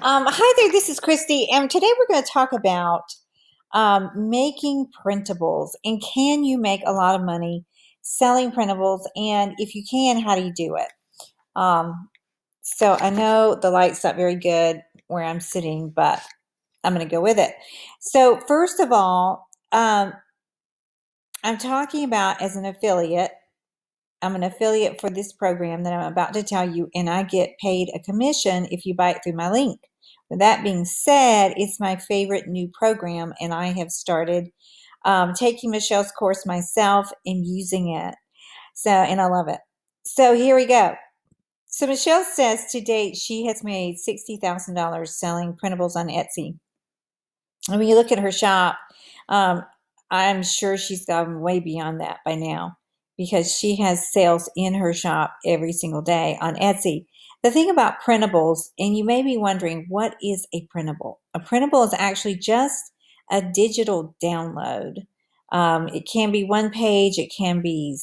Hi there, this is Christy, and today we're going to talk about making printables. And can you make a lot of money selling printables? And if you can, how do you do it? So I know the light's not very good where I'm sitting, but I'm going to go with it. So first of all, I'm talking about as an affiliate. I'm an affiliate for this program that I'm about to tell you, and I get paid a commission if you buy it through my link. With that being said, it's my favorite new program, and I have started taking Michelle's course myself and using it. And I love it. So here we go. So Michelle says to date she has made $60,000 selling printables on Etsy. And when you look at her shop, I'm sure she's gone way beyond that by now, because she has sales in her shop every single day on Etsy. The thing about printables, and you may be wondering, what is a printable? A printable is actually just a digital download. It can be one page, it can be,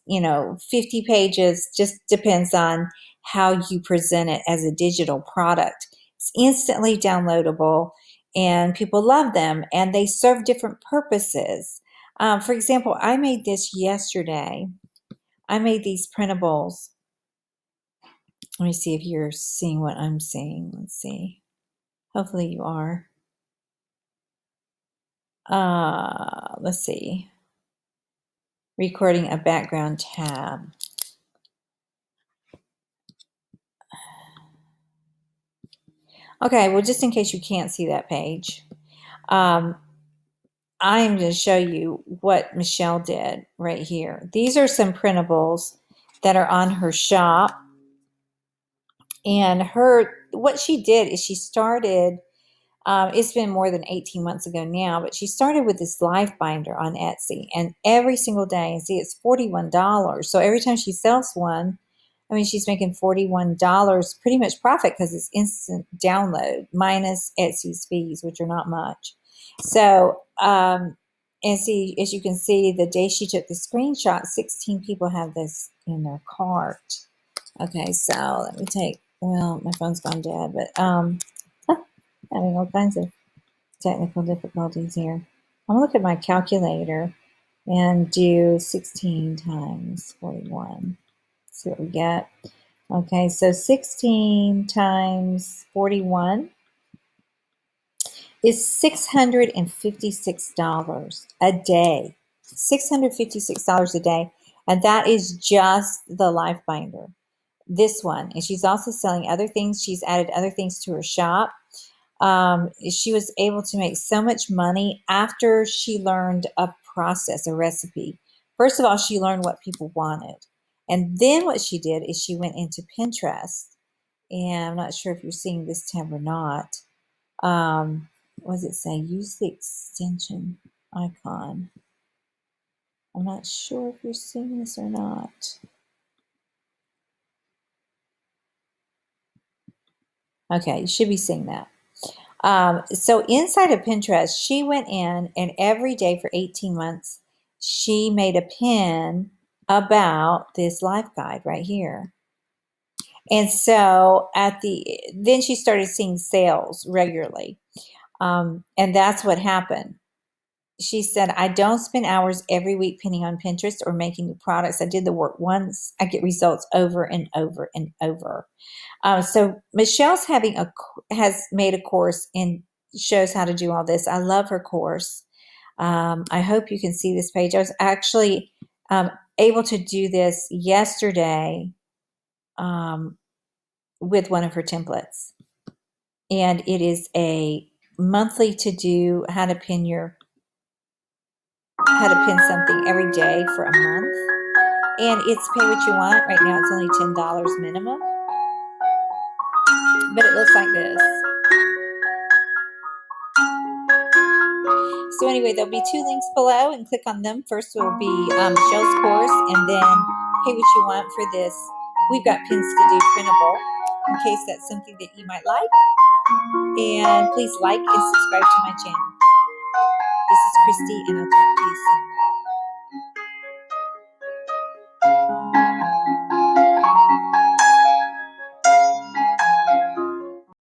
50 pages, just depends on how you present it as a digital product. It's instantly downloadable and people love them, and they serve different purposes. For example, I made this yesterday. I made these printables. Let me see if you're seeing what I'm seeing. Let's see. Hopefully you are. Let's see. Recording a background tab. Okay, well, just in case you can't see that page, I'm going to show you what Michelle did right here. These are some printables that are on her shop. And what she did is she started, it's been more than 18 months ago now, but she started with this life binder on Etsy. And every single day, see, it's $41. So every time she sells one, she's making $41 pretty much profit, because it's instant download minus Etsy's fees, which are not much. So, and see, as you can see, the day she took the screenshot, 16 people have this in their cart. Okay, so let me my phone's gone dead, but having all kinds of technical difficulties here. I'm gonna look at my calculator and do 16 times 41. See what we get. Okay, so 16 times 41 is $656 a day. $656 a day, and that is just the life binder. This one, and she's also selling other things. She's added other things to her shop. She was able to make so much money after she learned a process, a recipe. First of all, she learned what people wanted. And then what she did is she went into Pinterest. And I'm not sure if you're seeing this tab or not. What does it say? Use the extension icon. I'm not sure if you're seeing this or not. Okay, you should be seeing that. So inside of Pinterest, she went in, and every day for 18 months, she made a pin about this life guide right here. And so then she started seeing sales regularly. And that's what happened. She said, I don't spend hours every week pinning on Pinterest or making new products. I did the work once. I get results over and over and over. So Michelle's has made a course and shows how to do all this. I love her course. I hope you can see this page. I was actually able to do this yesterday with one of her templates. And it is a monthly to do how to pin something every day for a month. And it's pay what you want. Right now it's only $10 minimum. But it looks like this. So anyway, there'll be two links below, and click on them. First will be Michelle's course, and then pay what you want for this. We've got pins to do printable, in case that's something that you might like. And please like and subscribe to my channel. This is Christy, and I'll talk to you soon.